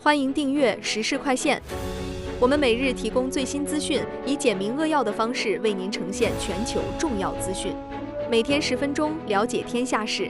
欢迎订阅时事快线。我们每日提供最新资讯，以简明扼要的方式为您呈现全球重要资讯。每天10分钟，了解天下事。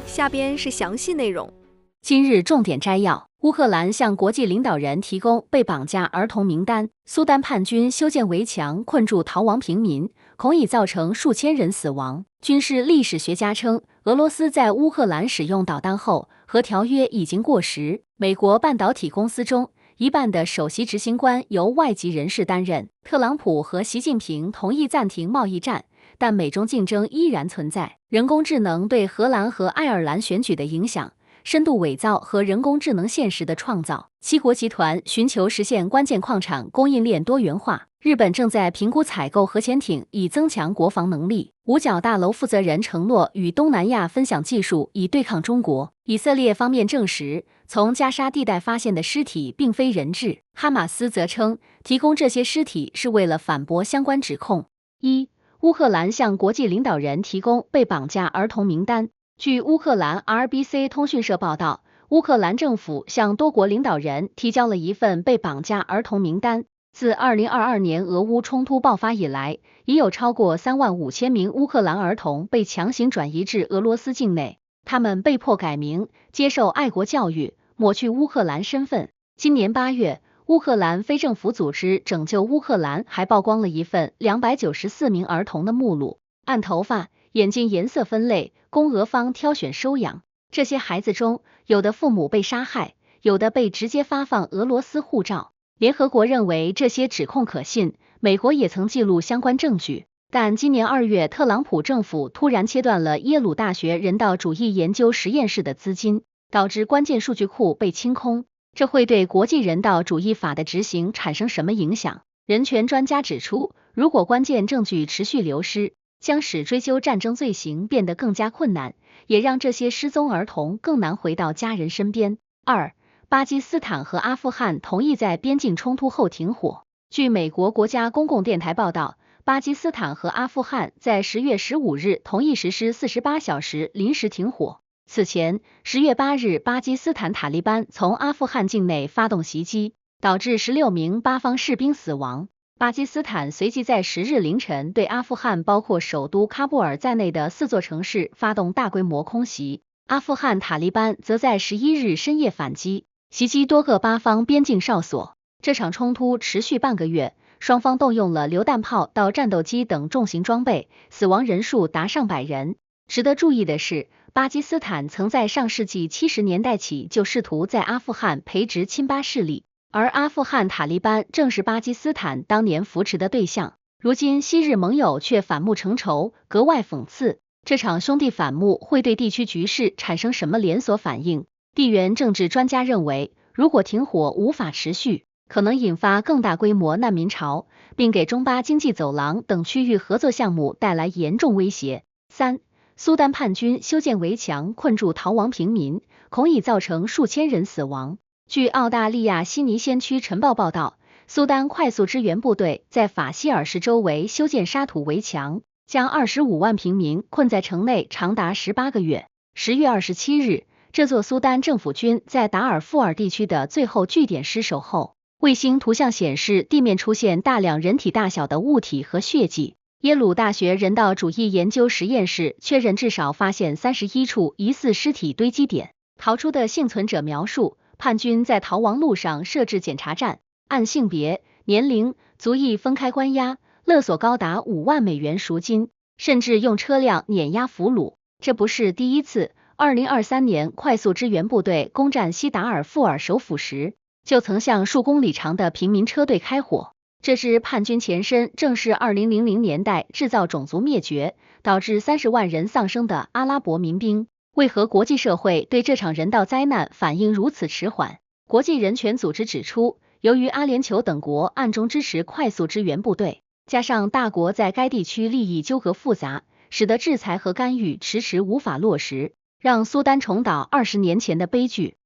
下边是详细内容。今日重点摘要：乌克兰向国际领导人提供被绑架儿童名单；苏丹叛军修建围墙困住逃亡平民，恐已造成数千人死亡。军事历史学家称，俄罗斯在乌克兰使用导弹后，核条约已经过时。美国半导体公司中，一半的首席执行官由外籍人士担任。特朗普和习近平同意暂停贸易战，但美中竞争依然存在。人工智能对荷兰和爱尔兰选举的影响。深度伪造和人工智能现实的创造。七国集团寻求实现关键矿产供应链多元化。日本正在评估采购核潜艇，以增强国防能力。五角大楼负责人承诺与东南亚分享技术，以对抗中国。以色列方面证实，从加沙地带发现的尸体并非人质。哈马斯则称，提供这些尸体是为了反驳相关指控。乌克兰向国际领导人提供被绑架儿童名单。据乌克兰 RBC 通讯社报道，乌克兰政府向多国领导人提交了一份被绑架儿童名单。自2022年俄乌冲突爆发以来，已有超过35000名乌克兰儿童被强行转移至俄罗斯境内，他们被迫改名，接受爱国教育，抹去乌克兰身份。今年8月，乌克兰非政府组织拯救乌克兰还曝光了一份294名儿童的目录，按头发、眼睛颜色分类，供俄方挑选收养。这些孩子中，有的父母被杀害，有的被直接发放俄罗斯护照。联合国认为这些指控可信，美国也曾记录相关证据。但今年2月，特朗普政府突然切断了耶鲁大学人道主义研究实验室的资金，导致关键数据库被清空。这会对国际人道主义法的执行产生什么影响？人权专家指出，如果关键证据持续流失，将使追究战争罪行变得更加困难，也让这些失踪儿童更难回到家人身边。巴基斯坦和阿富汗同意在边境冲突后停火。据美国国家公共电台报道，巴基斯坦和阿富汗在10月15日同意实施48小时临时停火。此前，10月8日，巴基斯坦塔利班从阿富汗境内发动袭击，导致16名巴方士兵死亡。巴基斯坦随即在10日凌晨对阿富汗包括首都喀布尔在内的4座城市发动大规模空袭。阿富汗塔利班则在11日深夜反击，袭击多个巴方边境哨所。这场冲突持续半个月，双方动用了榴弹炮到战斗机等重型装备，死亡人数达上百人。值得注意的是，巴基斯坦曾在上世纪70年代起就试图在阿富汗培植亲巴势力，而阿富汗塔利班正是巴基斯坦当年扶持的对象。如今昔日盟友却反目成仇，格外讽刺。这场兄弟反目会对地区局势产生什么连锁反应？地缘政治专家认为，如果停火无法持续，可能引发更大规模难民潮，并给中巴经济走廊等区域合作项目带来严重威胁。苏丹叛军修建围墙困住逃亡平民，恐已造成数千人死亡。据澳大利亚悉尼先驱晨报报道，苏丹快速支援部队在法希尔市周围修建沙土围墙，将25万平民困在城内长达18个月。10月27日，这座苏丹政府军在达尔富尔地区的最后据点失守后，卫星图像显示地面出现大量人体大小的物体和血迹。耶鲁大学人道主义研究实验室确认至少发现31处疑似尸体堆积点。逃出的幸存者描述，叛军在逃亡路上设置检查站，按性别、年龄、族裔分开关押，勒索高达5万美元赎金，甚至用车辆碾压俘虏。这不是第一次。2023年，快速支援部队攻占西达尔富尔首府时，就曾向数公里长的平民车队开火。这支叛军前身正是2000年代制造种族灭绝，导致30万人丧生的阿拉伯民兵。为何国际社会对这场人道灾难反应如此迟缓？国际人权组织指出，由于阿联酋等国暗中支持快速支援部队，加上大国在该地区利益纠葛复杂，使得制裁和干预迟迟无法落实，让苏丹重蹈20年前的悲剧。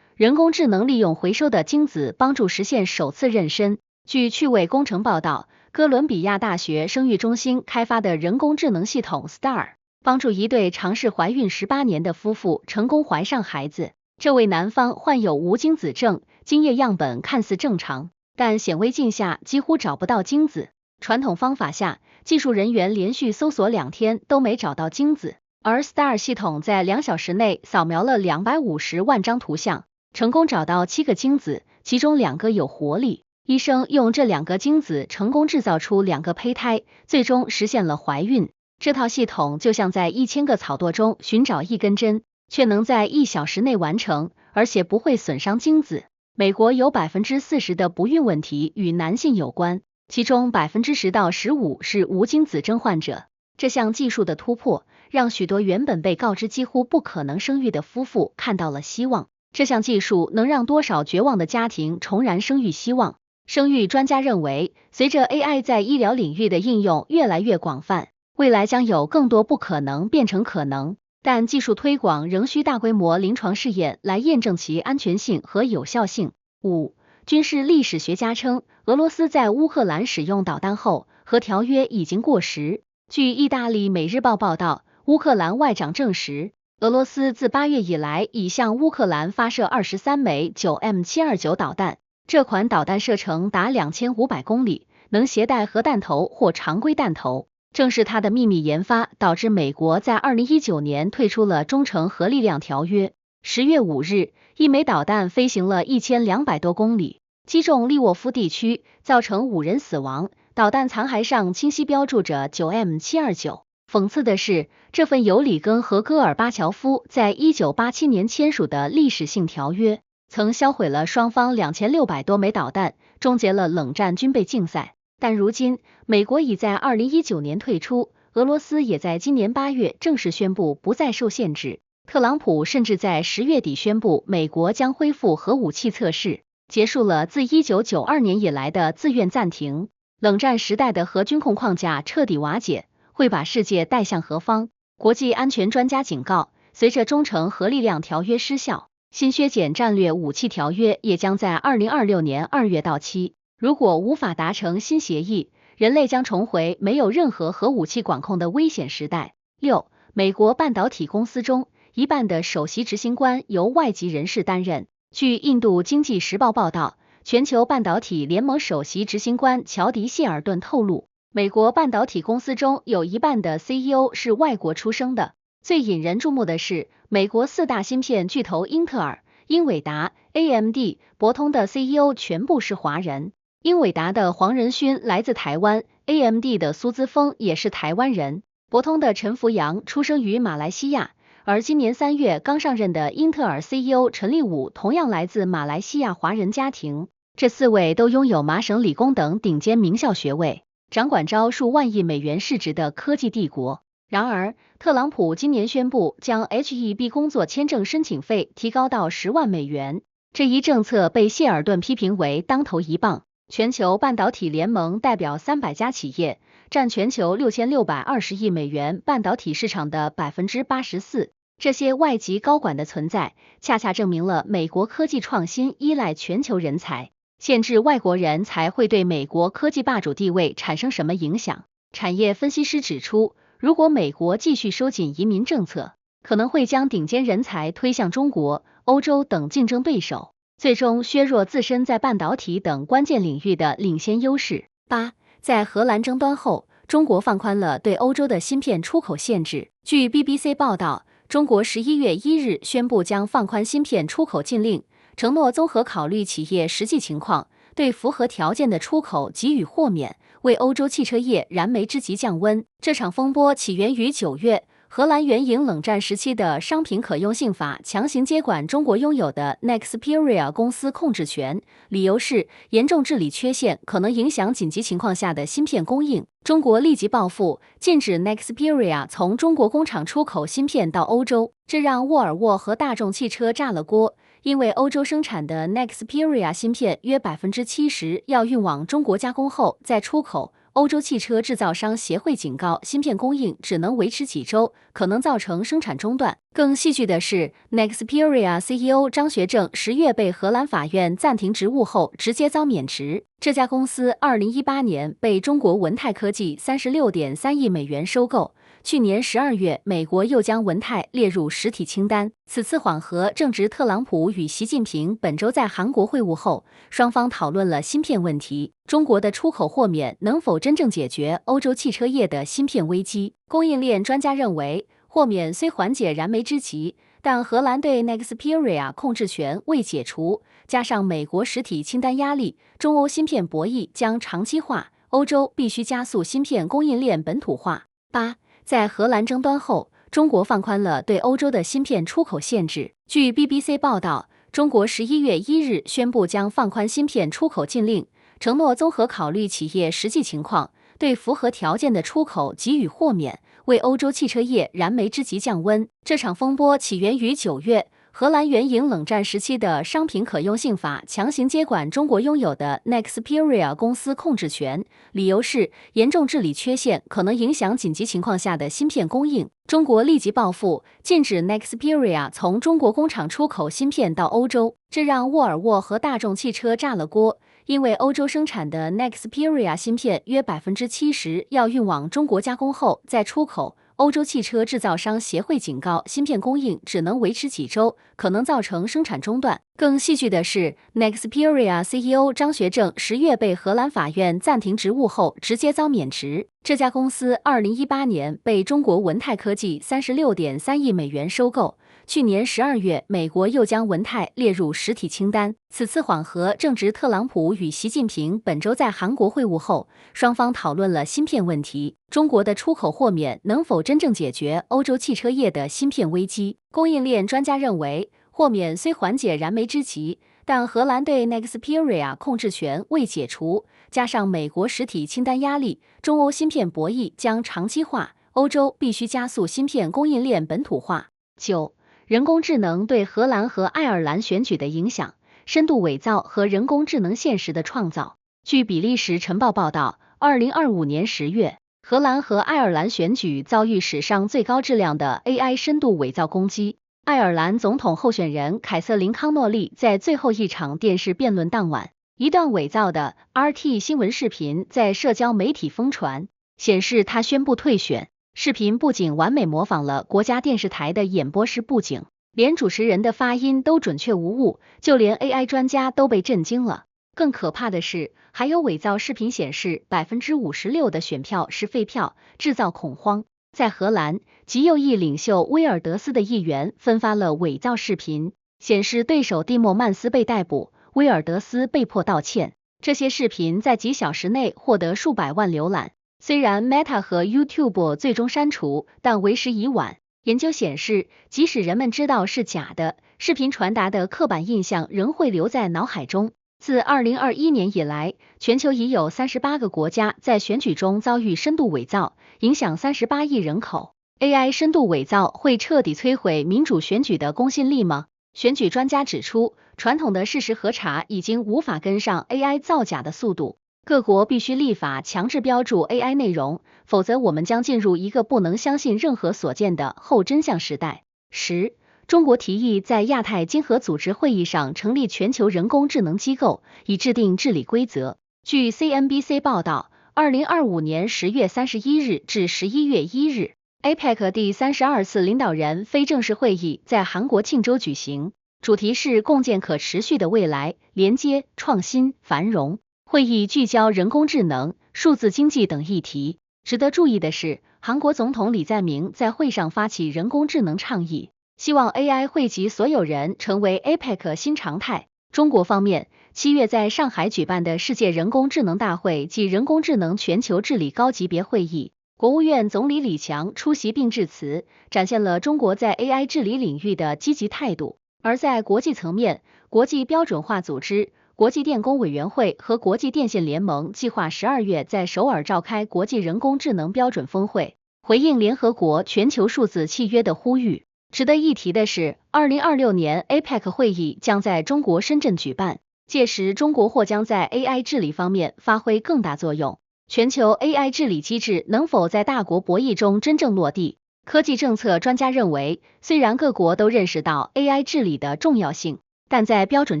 人工智能利用回收的精子帮助实现首次妊娠。据趣味工程报道，哥伦比亚大学生育中心开发的人工智能系统 STAR 帮助一对尝试怀孕18年的夫妇成功怀上孩子。这位男方患有无精子症，精液样本看似正常，但显微镜下几乎找不到精子。传统方法下，技术人员连续搜索2天都没找到精子，而 STAR 系统在2小时内扫描了250万张图像，成功找到7个精子，其中2个有活力。医生用这2个精子成功制造出2个胚胎，最终实现了怀孕。这套系统就像在1000个草垛中寻找一根针，却能在1小时内完成，而且不会损伤精子。美国有 40% 的不孕问题与男性有关，其中 10%到15% 是无精子症患者。这项技术的突破，让许多原本被告知几乎不可能生育的夫妇看到了希望。这项技术能让多少绝望的家庭重燃生育希望。生育专家认为，随着 AI 在医疗领域的应用越来越广泛，未来将有更多不可能变成可能，但技术推广仍需大规模临床试验来验证其安全性和有效性。5. 军事历史学家称，俄罗斯在乌克兰使用导弹后，核条约已经过时。据意大利《每日报》报道，乌克兰外长证实，俄罗斯自8月以来已向乌克兰发射23枚 9M729 导弹，这款导弹射程达2500公里，能携带核弹头或常规弹头。正是它的秘密研发，导致美国在2019年退出了中程核力量条约。10月5日，一枚导弹飞行了1200多公里，击中利沃夫地区，造成5人死亡。导弹残骸上清晰标注着 9M729。讽刺的是，这份由里根和戈尔巴乔夫在1987年签署的历史性条约，曾销毁了双方2600多枚导弹，终结了冷战军备竞赛。但如今，美国已在2019年退出，俄罗斯也在今年8月正式宣布不再受限制。特朗普甚至在10月底宣布，美国将恢复核武器测试，结束了自1992年以来的自愿暂停。冷战时代的核军控框架彻底瓦解，会把世界带向何方？国际安全专家警告，随着中程核力量条约失效，新削减战略武器条约也将在2026年2月到期。如果无法达成新协议，人类将重回没有任何核武器管控的危险时代。6. 美国半导体公司中，一半的首席执行官由外籍人士担任。据印度经济时报报道，全球半导体联盟首席执行官乔迪谢尔顿透露，美国半导体公司中有一半的 CEO 是外国出生的。最引人注目的是，美国4大芯片巨头英特尔、英伟达、AMD、博通的 CEO 全部是华人。英伟达的黄仁勋来自台湾， AMD 的苏姿丰也是台湾人，博通的陈福阳出生于马来西亚，而今年3月刚上任的英特尔 CEO 陈立武同样来自马来西亚华人家庭。这4位都拥有麻省理工等顶尖名校学位，掌管着数万亿美元市值的科技帝国。然而，特朗普今年宣布将 H-1B 工作签证申请费提高到10万美元，这一政策被谢尔顿批评为当头一棒。全球半导体联盟代表300家企业，占全球6620亿美元半导体市场的 84%。这些外籍高管的存在，恰恰证明了美国科技创新依赖全球人才，限制外国人才会对美国科技霸主地位产生什么影响？产业分析师指出，如果美国继续收紧移民政策，可能会将顶尖人才推向中国、欧洲等竞争对手，最终削弱自身在半导体等关键领域的领先优势。8. 在荷兰争端后，中国放宽了对欧洲的芯片出口限制。据 BBC 报道，中国11月1日宣布将放宽芯片出口禁令，承诺综合考虑企业实际情况，对符合条件的出口给予豁免，为欧洲汽车业燃眉之急降温。这场风波起源于9月，荷兰援引冷战时期的商品可用性法强行接管中国拥有的 Nexperia 公司控制权，理由是严重治理缺陷可能影响紧急情况下的芯片供应。中国立即报复，禁止 Nexperia 从中国工厂出口芯片到欧洲，这让沃尔沃和大众汽车炸了锅。因为欧洲生产的 Nexperia 芯片约 70% 要运往中国加工后再出口，欧洲汽车制造商协会警告，芯片供应只能维持几周，可能造成生产中断。更戏剧的是 ，Nexperia CEO 张学正10月被荷兰法院暂停职务后，直接遭免职。这家公司2018年被中国文泰科技36.3亿美元收购，去年12月，美国又将文泰列入实体清单。此次缓和正值特朗普与习近平本周在韩国会晤后，双方讨论了芯片问题。中国的出口豁免能否真正解决欧洲汽车业的芯片危机？供应链专家认为，豁免虽缓解燃眉之急，但荷兰对 Nexperia 控制权未解除，加上美国实体清单压力，中欧芯片博弈将长期化，欧洲必须加速芯片供应链本土化。8. 在荷兰争端后，中国放宽了对欧洲的芯片出口限制。据 BBC 报道，中国11月1日宣布将放宽芯片出口禁令，承诺综合考虑企业实际情况，对符合条件的出口给予豁免，为欧洲汽车业燃眉之急降温。这场风波起源于9月，荷兰援引冷战时期的商品可用性法强行接管中国拥有的 Nexperia 公司控制权，理由是严重治理缺陷可能影响紧急情况下的芯片供应。中国立即报复，禁止 Nexperia 从中国工厂出口芯片到欧洲，这让沃尔沃和大众汽车炸了锅。因为欧洲生产的 Nexperia 芯片约70%要运往中国加工后再出口。欧洲汽车制造商协会警告，芯片供应只能维持几周，可能造成生产中断。更戏剧的是 ，Nexperia CEO 张学正10月被荷兰法院暂停职务后，直接遭免职。这家公司2018年被中国文泰科技36.3亿美元收购。去年12月，美国又将文泰列入实体清单。此次缓和正值特朗普与习近平本周在韩国会晤后，双方讨论了芯片问题。中国的出口豁免能否真正解决欧洲汽车业的芯片危机？供应链专家认为，豁免虽缓解燃眉之急，但荷兰对 Nexperia 控制权未解除，加上美国实体清单压力，中欧芯片博弈将长期化，欧洲必须加速芯片供应链本土化。9. 人工智能对荷兰和爱尔兰选举的影响，深度伪造和人工智能现实的创造。据比利时晨报报道，2025年10月，荷兰和爱尔兰选举遭遇史上最高质量的 AI 深度伪造攻击。爱尔兰总统候选人凯瑟琳·康诺利在最后一场电视辩论当晚，一段伪造的 RT 新闻视频在社交媒体疯传，显示他宣布退选。视频不仅完美模仿了国家电视台的演播室布景，连主持人的发音都准确无误，就连 AI 专家都被震惊了。更可怕的是，还有伪造视频显示56%的选票是废票，制造恐慌。在荷兰，极右翼领袖威尔德斯的议员分发了伪造视频，显示对手蒂莫曼斯被逮捕，威尔德斯被迫道歉。这些视频在几小时内获得数百万浏览。虽然 Meta 和 YouTube 最终删除，但为时已晚。研究显示，即使人们知道是假的，视频传达的刻板印象仍会留在脑海中。自2021年以来，全球已有38个国家在选举中遭遇深度伪造，影响38亿人口。AI 深度伪造会彻底摧毁民主选举的公信力吗？选举专家指出，传统的事实核查已经无法跟上 AI 造假的速度。各国必须立法强制标注 AI 内容，否则我们将进入一个不能相信任何所见的后真相时代。10. 中国提议在亚太经合组织会议上成立全球人工智能机构，以制定治理规则。据 CNBC 报道，2025年10月31日至11月1日，APEC 第32次领导人非正式会议在韩国庆州举行，主题是共建可持续的未来，连接、创新、繁荣。会议聚焦人工智能、数字经济等议题。值得注意的是，韩国总统李在明在会上发起人工智能倡议，希望 AI 惠及所有人成为 APEC 新常态。中国方面，7月在上海举办的世界人工智能大会暨人工智能全球治理高级别会议，国务院总理李强出席并致辞，展现了中国在 AI 治理领域的积极态度。而在国际层面，国际标准化组织、国际电工委员会和国际电信联盟计划12月在首尔召开国际人工智能标准峰会，回应联合国全球数字契约的呼吁。值得一提的是，2026年 APEC 会议将在中国深圳举办，届时中国或将在 AI 治理方面发挥更大作用。全球 AI 治理机制能否在大国博弈中真正落地？科技政策专家认为，虽然各国都认识到 AI 治理的重要性，但在标准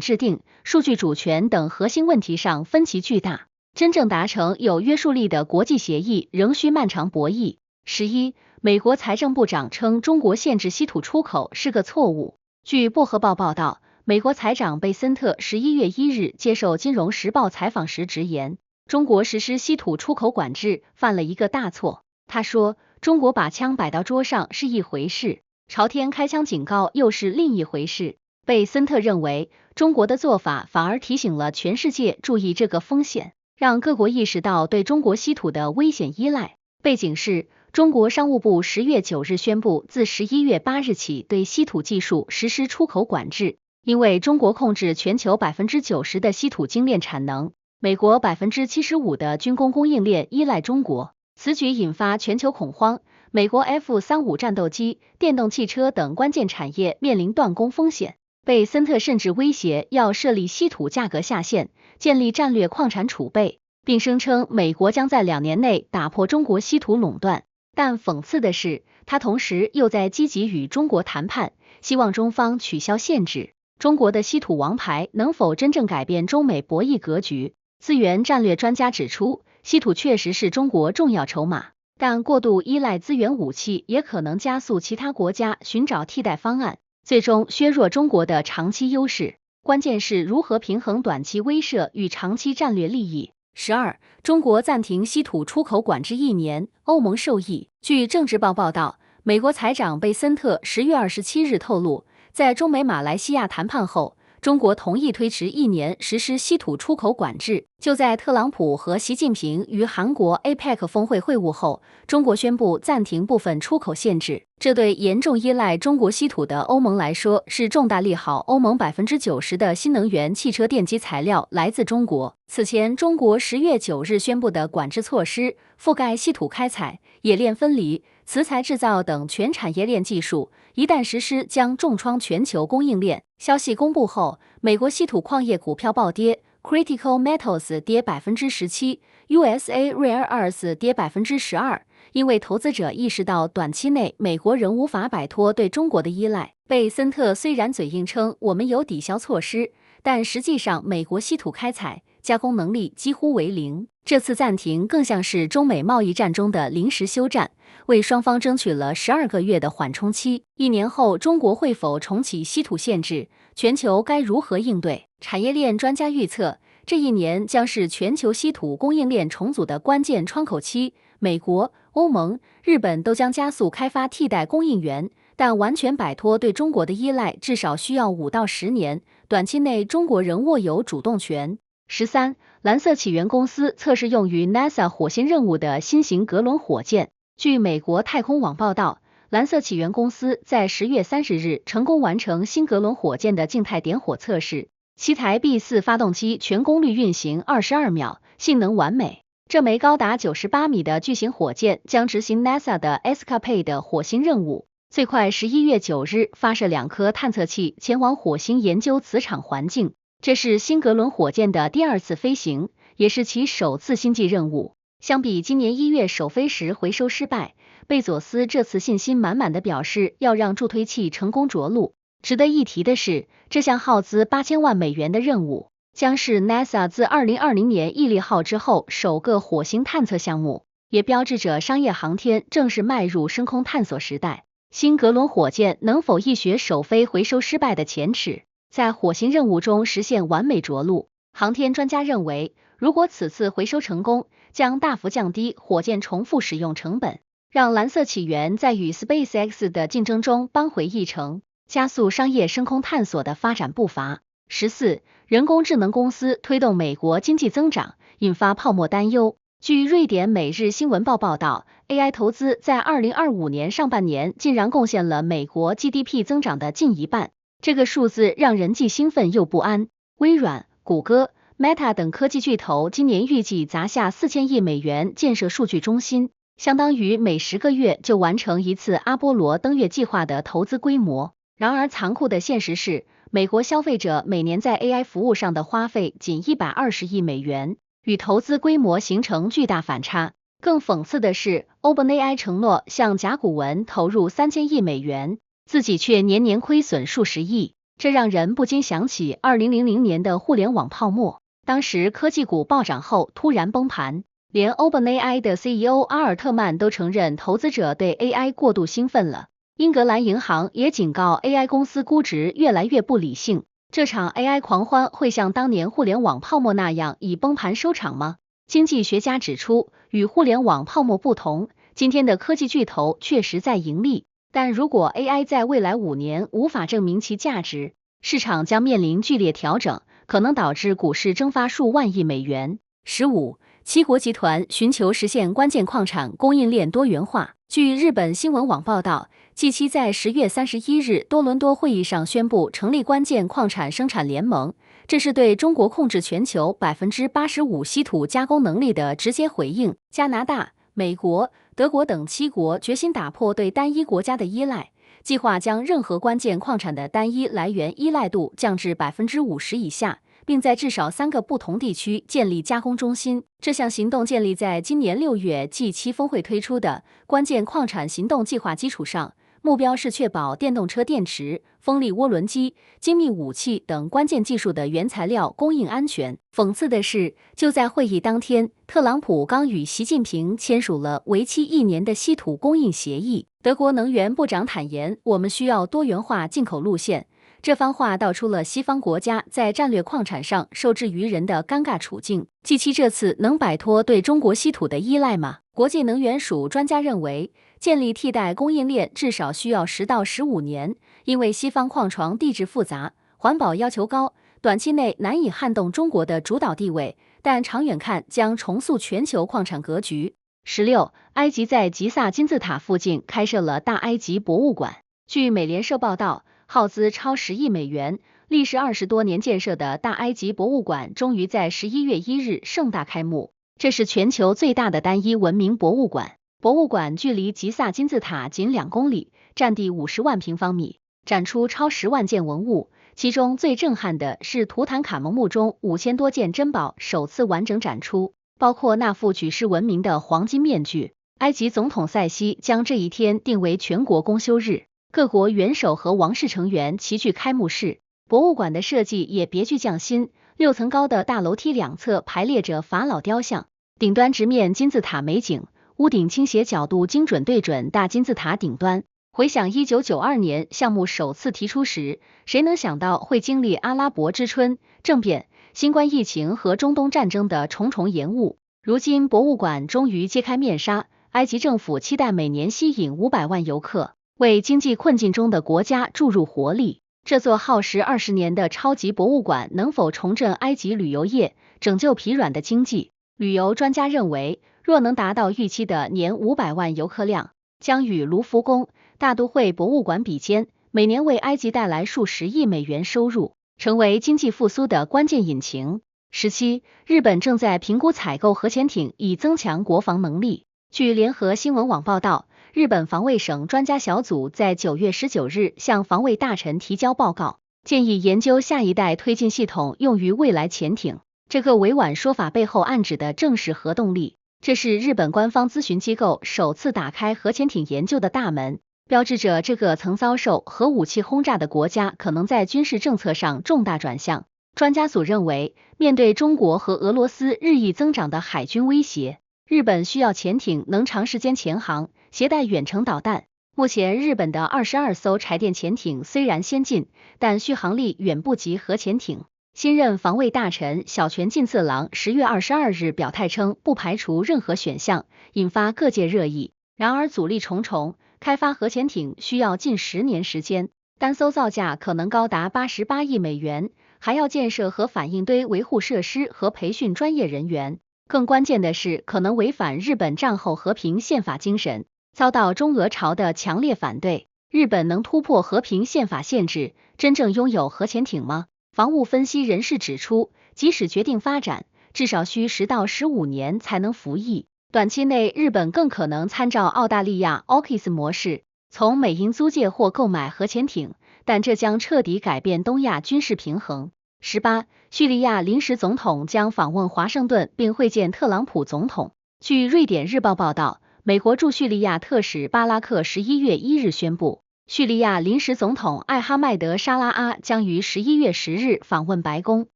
制定、数据主权等核心问题上分歧巨大，真正达成有约束力的国际协议仍需漫长博弈。11. 美国财政部长称中国限制稀土出口是个错误。据薄荷报报道，美国财长贝森特11月1日接受《金融时报》采访时直言，中国实施稀土出口管制犯了一个大错。他说，中国把枪摆到桌上是一回事，朝天开枪警告又是另一回事。贝森特认为，中国的做法反而提醒了全世界注意这个风险，让各国意识到对中国稀土的危险依赖。背景是，中国商务部10月9日宣布，自11月8日起对稀土技术实施出口管制，因为中国控制全球 90% 的稀土精炼产能，美国 75% 的军工供应链依赖中国。此举引发全球恐慌，美国 F-35战斗机、电动汽车等关键产业面临断供风险。贝森特甚至威胁要设立稀土价格下限，建立战略矿产储备，并声称美国将在2年内打破中国稀土垄断。但讽刺的是，他同时又在积极与中国谈判，希望中方取消限制。中国的稀土王牌能否真正改变中美博弈格局？资源战略专家指出，稀土确实是中国重要筹码，但过度依赖资源武器也可能加速其他国家寻找替代方案，最终削弱中国的长期优势。关键是如何平衡短期威慑与长期战略利益。12. 中国暂停稀土出口管制1年，欧盟受益。据政治报报道，美国财长贝森特10月27日透露，在中美马来西亚谈判后，中国同意推迟1年实施稀土出口管制。就在特朗普和习近平于韩国 APEC 峰会会晤后，中国宣布暂停部分出口限制，这对严重依赖中国稀土的欧盟来说是重大利好。欧盟 90% 的新能源汽车电机材料来自中国。此前，中国10月9日宣布的管制措施覆盖稀土开采、冶炼分离、磁材制造等全产业链技术，一旦实施将重创全球供应链。消息公布后，美国稀土矿业股票暴跌，Critical Metals 跌 17%，USA Rare Earths 跌 12%，因为投资者意识到短期内美国仍无法摆脱对中国的依赖。贝森特虽然嘴硬称我们有抵消措施，但实际上美国稀土开采、加工能力几乎为零。这次暂停更像是中美贸易战中的临时休战，为双方争取了12个月的缓冲期。1年后，中国会否重启稀土限制？全球该如何应对？产业链专家预测，这1年将是全球稀土供应链重组的关键窗口期。美国、欧盟、日本都将加速开发替代供应源，但完全摆脱对中国的依赖至少需要5到10年。短期内，中国仍握有主动权。13. 蓝色起源公司测试用于 NASA 火星任务的新型格伦火箭。据美国太空网报道，蓝色起源公司在10月30日成功完成新格伦火箭的静态点火测试，其台 B4 发动机全功率运行22秒，性能完美。这枚高达98米的巨型火箭将执行 NASA 的 ESCAPADE 火星任务，最快11月9日发射2颗探测器前往火星研究磁场环境。这是新格伦火箭的第2次飞行，也是其首次星际任务。相比今年1月首飞时回收失败，贝佐斯这次信心满满的表示要让助推器成功着陆。值得一提的是，这项耗资8000万美元的任务，将是 NASA 自2020年毅力号之后首个火星探测项目，也标志着商业航天正式迈入深空探索时代。新格伦火箭能否一雪首飞回收失败的前耻，在火星任务中实现完美着陆？航天专家认为，如果此次回收成功，将大幅降低火箭重复使用成本，让蓝色起源在与 SpaceX 的竞争中扳回一城，加速商业深空探索的发展步伐。14. 人工智能公司推动美国经济增长，引发泡沫担忧。据瑞典每日新闻报报道， AI 投资在2025年上半年竟然贡献了美国 GDP 增长的近一半，这个数字让人既兴奋又不安。微软、谷歌、Meta 等科技巨头今年预计砸下4000亿美元建设数据中心，相当于每10个月就完成一次阿波罗登月计划的投资规模。然而残酷的现实是，美国消费者每年在 AI 服务上的花费仅120亿美元，与投资规模形成巨大反差。更讽刺的是， OpenAI 承诺向甲骨文投入3000亿美元，自己却年年亏损数十亿，这让人不禁想起2000年的互联网泡沫，当时科技股暴涨后突然崩盘，连 OpenAI 的 CEO 阿尔特曼都承认投资者对 AI 过度兴奋了。英格兰银行也警告 AI 公司估值越来越不理性。这场 AI 狂欢会像当年互联网泡沫那样以崩盘收场吗？经济学家指出，与互联网泡沫不同，今天的科技巨头确实在盈利，但如果 AI 在未来5年无法证明其价值，市场将面临剧烈调整，可能导致股市蒸发数万亿美元。15. 七国集团寻求实现关键矿产供应链多元化。据日本新闻网报道，G7在10月31日多伦多会议上宣布成立关键矿产生产联盟，这是对中国控制全球85%稀土加工能力的直接回应。加拿大、美国、德国等7国决心打破对单一国家的依赖，计划将任何关键矿产的单一来源依赖度降至50%以下，并在至少3个不同地区建立加工中心。这项行动建立在今年6月 G7 峰会推出的关键矿产行动计划基础上，目标是确保电动车电池、风力涡轮机、精密武器等关键技术的原材料供应安全。讽刺的是，就在会议当天，特朗普刚与习近平签署了为期1年的稀土供应协议。德国能源部长坦言，我们需要多元化进口路线。这番话道出了西方国家在战略矿产上受制于人的尴尬处境。G7这次能摆脱对中国稀土的依赖吗？国际能源署专家认为，建立替代供应链至少需要10到15年，因为西方矿床地质复杂，环保要求高，短期内难以撼动中国的主导地位，但长远看将重塑全球矿产格局。16. 埃及在吉萨金字塔附近开设了大埃及博物馆。据美联社报道，耗资超10亿美元、历时20多年建设的大埃及博物馆终于在11月1日盛大开幕。这是全球最大的单一文明博物馆。博物馆距离吉萨金字塔仅2公里，占地50万平方米，展出超10万件文物，其中最震撼的是图坦卡蒙墓中5000多件珍宝首次完整展出，包括那副举世闻名的黄金面具。埃及总统塞西将这一天定为全国公休日。各国元首和王室成员齐聚开幕式。博物馆的设计也别具匠心，6层高的大楼梯两侧排列着法老雕像，顶端直面金字塔美景，屋顶倾斜角度精准对准大金字塔顶端。回想1992年项目首次提出时，谁能想到会经历阿拉伯之春、政变、新冠疫情和中东战争的重重延误。如今博物馆终于揭开面纱，埃及政府期待每年吸引500万游客，为经济困境中的国家注入活力。这座耗时20年的超级博物馆能否重振埃及旅游业，拯救疲软的经济？旅游专家认为，若能达到预期的年500万游客量，将与卢浮宫、大都会博物馆比肩，每年为埃及带来数十亿美元收入，成为经济复苏的关键引擎。17. 日本正在评估采购核潜艇，以增强国防能力。据联合新闻网报道，日本防卫省专家小组在9月19日向防卫大臣提交报告，建议研究下一代推进系统用于未来潜艇。这个委婉说法背后暗指的正是核动力，这是日本官方咨询机构首次打开核潜艇研究的大门，标志着这个曾遭受核武器轰炸的国家可能在军事政策上重大转向。专家组认为，面对中国和俄罗斯日益增长的海军威胁，日本需要潜艇能长时间潜航，携带远程导弹。目前日本的22艘柴电潜艇虽然先进，但续航力远不及核潜艇。新任防卫大臣小泉进次郎10月22日表态称，不排除任何选项，引发各界热议。然而阻力重重，开发核潜艇需要近10年时间，单艘造价可能高达88亿美元，还要建设核反应堆维护设施和培训专业人员。更关键的是，可能违反日本战后和平宪法精神，遭到中俄朝的强烈反对。日本能突破和平宪法限制，真正拥有核潜艇吗？防务分析人士指出，即使决定发展，至少需10到15年才能服役。短期内，日本更可能参照澳大利亚 AUKUS 模式，从美英租借或购买核潜艇，但这将彻底改变东亚军事平衡。18. 叙利亚临时总统将访问华盛顿并会见特朗普总统。据瑞典日报报道，美国驻叙利亚特使巴拉克11月1日宣布，叙利亚临时总统艾哈迈德·沙拉阿将于11月10日访问白宫，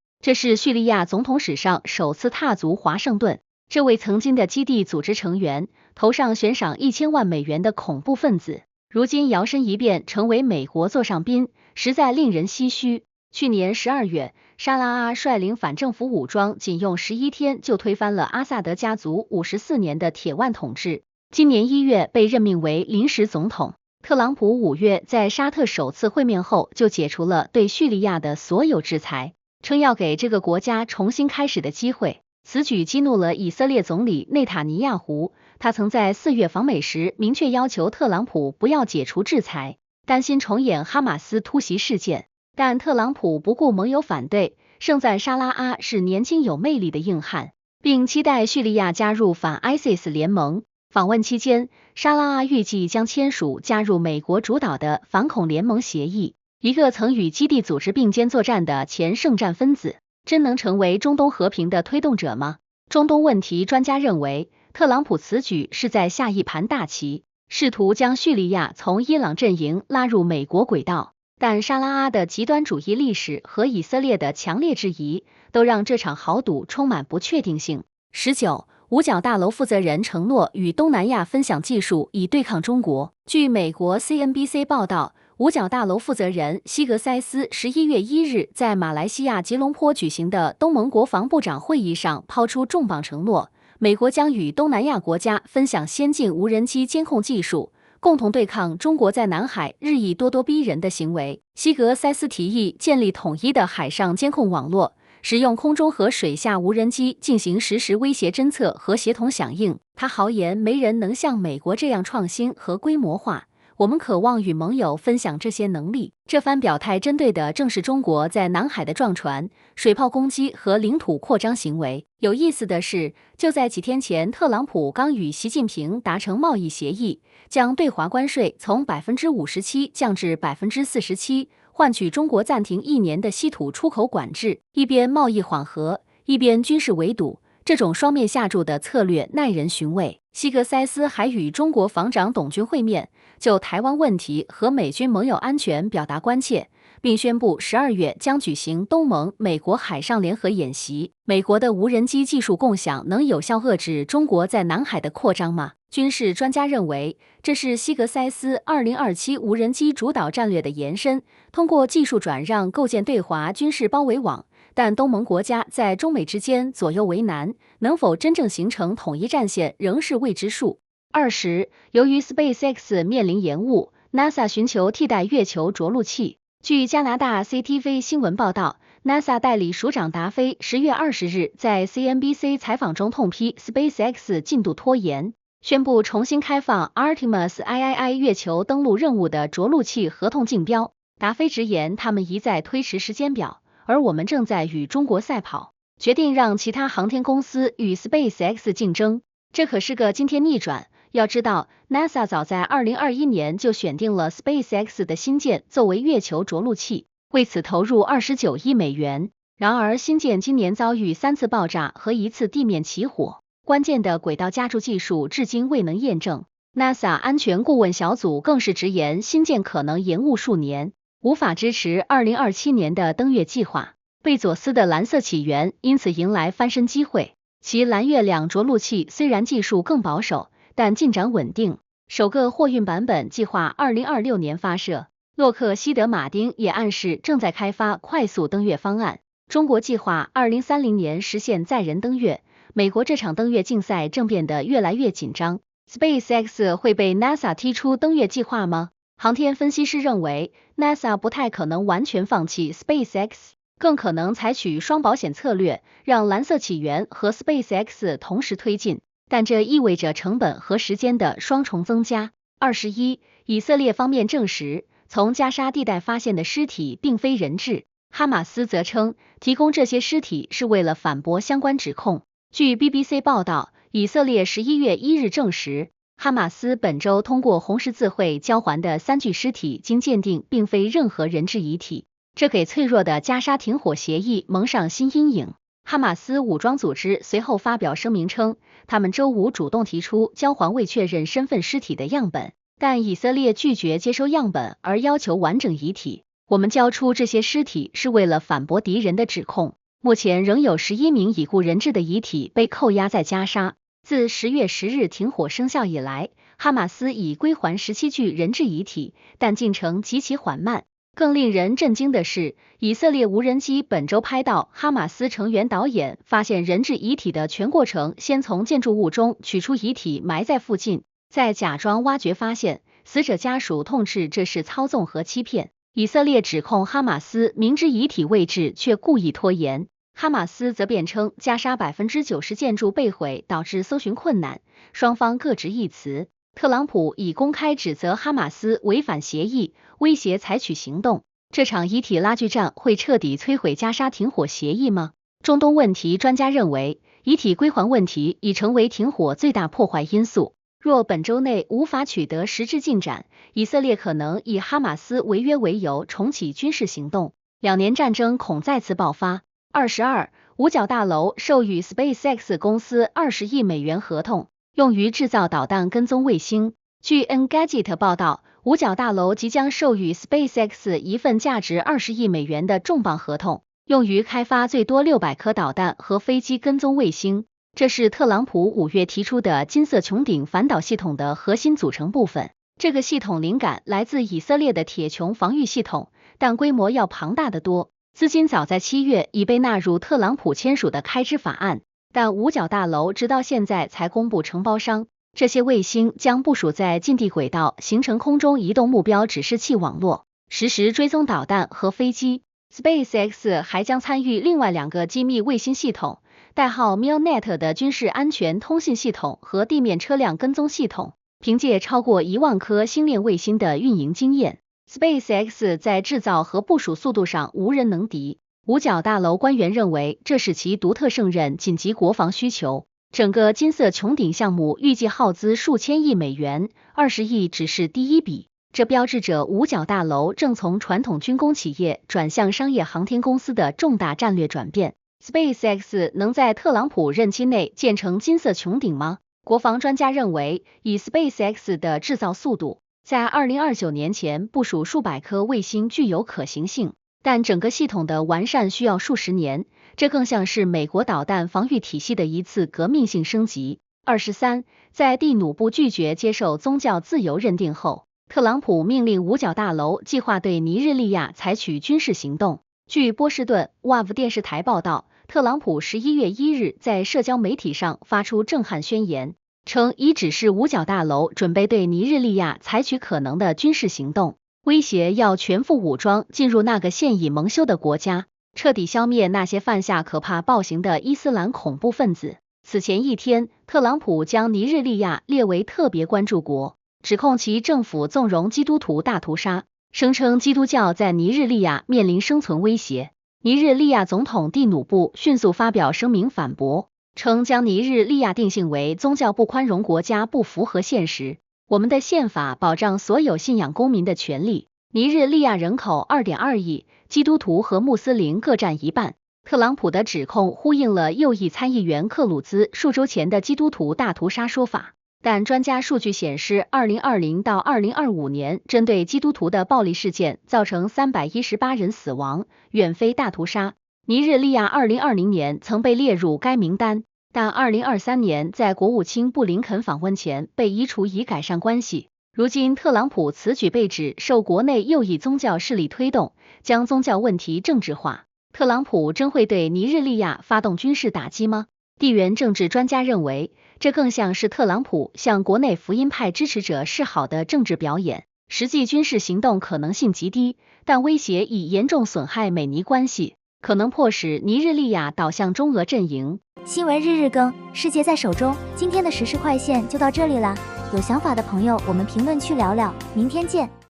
这是叙利亚总统史上首次踏足华盛顿。这位曾经的基地组织成员，头上悬赏1000万美元的恐怖分子，如今摇身一变成为美国座上宾，实在令人唏嘘。去年12月，沙拉阿率领反政府武装，仅用11天就推翻了阿萨德家族54年的铁腕统治。今年1月被任命为临时总统。特朗普5月在沙特首次会面后，就解除了对叙利亚的所有制裁，称要给这个国家重新开始的机会。此举激怒了以色列总理内塔尼亚胡，他曾在4月访美时明确要求特朗普不要解除制裁，担心重演哈马斯突袭事件。但特朗普不顾盟友反对，盛赞沙拉阿是年轻有魅力的硬汉，并期待叙利亚加入反 ISIS 联盟。访问期间，沙拉阿预计将签署加入美国主导的反恐联盟协议。一个曾与基地组织并肩作战的前圣战分子，真能成为中东和平的推动者吗？中东问题专家认为，特朗普此举是在下一盘大棋，试图将叙利亚从伊朗阵营拉入美国轨道。但沙拉阿的极端主义历史和以色列的强烈质疑，都让这场豪赌充满不确定性。19. 五角大楼负责人承诺与东南亚分享技术以对抗中国。据美国 CNBC 报道，五角大楼负责人西格塞斯11月1日在马来西亚吉隆坡举行的东盟国防部长会议上抛出重磅承诺，美国将与东南亚国家分享先进无人机监控技术，共同对抗中国在南海日益咄咄逼人的行为。西格塞斯提议建立统一的海上监控网络，使用空中和水下无人机进行实时威胁侦测和协同响应。他豪言，没人能像美国这样创新和规模化，我们渴望与盟友分享这些能力。这番表态针对的正是中国在南海的撞船、水炮攻击和领土扩张行为。有意思的是，就在几天前，特朗普刚与习近平达成贸易协议，将对华关税从57%降至47%，换取中国暂停1年的稀土出口管制。一边贸易缓和，一边军事围堵，这种双面下注的策略耐人寻味。西格塞斯还与中国防长董军会面，就台湾问题和美军盟友安全表达关切，并宣布12月将举行东盟美国海上联合演习。美国的无人机技术共享能有效遏制中国在南海的扩张吗？军事专家认为，这是西格塞斯2027无人机主导战略的延伸，通过技术转让构建对华军事包围网。但东盟国家在中美之间左右为难，能否真正形成统一战线仍是未知数。20. 由于 SpaceX 面临延误， NASA 寻求替代月球着陆器。据加拿大 CTV 新闻报道， NASA 代理署长达菲10月20日在 CNBC 采访中痛批 SpaceX 进度拖延，宣布重新开放 Artemis III 月球登陆任务的着陆器合同竞标。达菲直言，他们一再推迟时间表，而我们正在与中国赛跑，决定让其他航天公司与 SpaceX 竞争。这可是个惊天逆转。要知道 NASA 早在2021年就选定了 SpaceX 的星舰作为月球着陆器，为此投入29亿美元。然而星舰今年遭遇3次爆炸和1次地面起火，关键的轨道加注技术至今未能验证。 NASA 安全顾问小组更是直言，星舰可能延误数年，无法支持2027年的登月计划。贝佐斯的蓝色起源因此迎来翻身机会，其蓝月亮着陆器虽然技术更保守，但进展稳定，首个货运版本计划2026年发射。洛克希德马丁也暗示正在开发快速登月方案。中国计划2030年实现载人登月，美国这场登月竞赛正变得越来越紧张。SpaceX 会被 NASA 踢出登月计划吗？航天分析师认为 NASA 不太可能完全放弃 SpaceX， 更可能采取双保险策略，让蓝色起源和 SpaceX 同时推进，但这意味着成本和时间的双重增加。21. 以色列方面证实，从加沙地带发现的尸体并非人质，哈马斯则称提供这些尸体是为了反驳相关指控。据 BBC 报道，以色列11月1日证实，哈马斯本周通过红十字会交还的3具尸体经鉴定并非任何人质遗体，这给脆弱的加沙停火协议蒙上新阴影。哈马斯武装组织随后发表声明称，他们周五主动提出交还未确认身份尸体的样本，但以色列拒绝接收样本，而要求完整遗体。我们交出这些尸体是为了反驳敌人的指控。目前仍有11名已故人质的遗体被扣押在加沙。自10月10日停火生效以来，哈马斯已归还17具人质遗体，但进程极其缓慢。更令人震惊的是，以色列无人机本周拍到哈马斯成员导演发现人质遗体的全过程，先从建筑物中取出遗体埋在附近，再假装挖掘发现。死者家属痛斥这是操纵和欺骗。以色列指控哈马斯明知遗体位置却故意拖延，哈马斯则辩称加沙90%建筑被毁导致搜寻困难，双方各执一词。特朗普已公开指责哈马斯违反协议，威胁采取行动。这场遗体拉锯战会彻底摧毁加沙停火协议吗？中东问题专家认为，遗体归还问题已成为停火最大破坏因素。若本周内无法取得实质进展，以色列可能以哈马斯违约为由重启军事行动，2年战争恐再次爆发。22，五角大楼授予 SpaceX 公司20亿美元合同，用于制造导弹跟踪卫星。据 Engadget 报道，五角大楼即将授予 SpaceX 一份价值20亿美元的重磅合同，用于开发最多600颗导弹和飞机跟踪卫星。这是特朗普5月提出的金色穹顶反导系统的核心组成部分。这个系统灵感来自以色列的铁穹防御系统，但规模要庞大得多。资金早在7月已被纳入特朗普签署的开支法案，但五角大楼直到现在才公布承包商。这些卫星将部署在近地轨道，形成空中移动目标指示器网络，实时追踪导弹和飞机。SpaceX 还将参与另外2个机密卫星系统，代号 Milnet 的军事安全通信系统和地面车辆跟踪系统。凭借超过1万颗星链卫星的运营经验， SpaceX 在制造和部署速度上无人能敌。五角大楼官员认为，这使其独特胜任紧急国防需求。整个金色穹顶项目预计耗资数千亿美元，20亿只是第一笔。这标志着五角大楼正从传统军工企业转向商业航天公司的重大战略转变。SpaceX 能在特朗普任期内建成金色穹顶吗？国防专家认为，以 SpaceX 的制造速度，在2029年前部署数百颗卫星具有可行性，但整个系统的完善需要数十年，这更像是美国导弹防御体系的一次革命性升级。23，在蒂努布拒绝接受宗教自由认定后，特朗普命令五角大楼计划对尼日利亚采取军事行动。据波士顿 WAV 电视台报道，特朗普11月1日在社交媒体上发出震撼宣言，称已指示五角大楼准备对尼日利亚采取可能的军事行动，威胁要全副武装进入那个现已蒙羞的国家，彻底消灭那些犯下可怕暴行的伊斯兰恐怖分子。此前一天，特朗普将尼日利亚列为特别关注国，指控其政府纵容基督徒大屠杀，声称基督教在尼日利亚面临生存威胁。尼日利亚总统蒂努布迅速发表声明反驳，称将尼日利亚定性为宗教不宽容国家不符合现实。我们的宪法保障所有信仰公民的权利。尼日利亚人口 2.2 亿，基督徒和穆斯林各占一半。特朗普的指控呼应了右翼参议员克鲁兹数周前的基督徒大屠杀说法，但专家数据显示，2020到2025年针对基督徒的暴力事件造成318人死亡，远非大屠杀。尼日利亚2020年曾被列入该名单，但2023年在国务卿布林肯访问前被移除以改善关系。如今特朗普此举被指受国内右翼宗教势力推动，将宗教问题政治化。特朗普真会对尼日利亚发动军事打击吗？地缘政治专家认为，这更像是特朗普向国内福音派支持者示好的政治表演，实际军事行动可能性极低，但威胁已严重损害美尼关系，可能迫使尼日利亚倒向中俄阵营。新闻日日更，世界在手中。今天的时事快线就到这里啦，有想法的朋友我们评论区聊聊，明天见。